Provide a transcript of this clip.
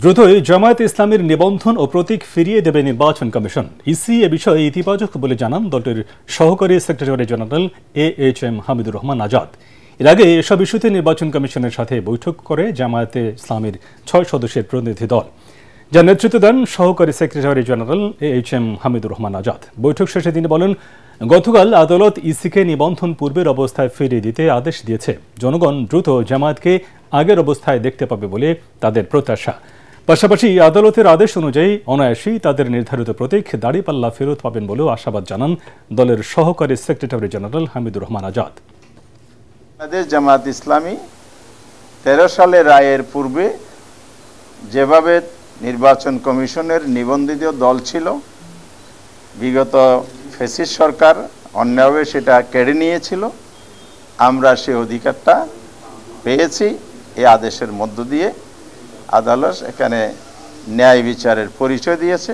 দ্রুতই জামায়াতে ইসলামীর নিবন্ধন ও প্রতীক ফিরিয়ে দেবে নির্বাচন কমিশন। ইসি এ বিষয়ে ইতিবাচক বলে জানান দলটির সহকারী secretary general AHM Hamidur Rahman Azad. এর আগে এসব ইস্যুতে নির্বাচন কমিশনের সাথে বৈঠক করে জামায়াতে ইসলামীর 6 সদস্যের প্রতিনিধি দল, যার নেতৃত্ব দেন সহকারী secretary general AHM Hamidur Rahman Azad. বৈঠক শেষে তিনি বলেন, গতকাল আদালত ইসিকে নিবন্ধন পূর্বের অবস্থায় ফিরিয়ে দিতে আদেশ দিয়েছে। জনগণ দ্রুত জামায়াতকে আগের অবস্থায় দেখতে পাবে বলে তাদের প্রত্যাশা। পাশাপাশি আদালতের আদেশ অনুযায়ী অনায়াসেই তাদের নির্ধারিত প্রতীক দাড়িপাল্লা ফেরত পাবেন বলেও আশাবাদ জানান দলের সহকারী সেক্রেটারি জেনারেল হামিদুর রহমান আজাদ। জামায়াত ইসলামী 13 সালের রায়ের পূর্বে যেভাবে নির্বাচন কমিশনের নিবন্ধিত দল ছিল, বিগত ফ্যাসিস্ট সরকার অন্যায়ভাবে সেটা কেড়ে নিয়েছিল, আমরা সে অধিকারটা পেয়েছি। এই আদেশের মধ্য দিয়ে আদালত এখানে ন্যায় বিচারের পরিচয় দিয়েছে।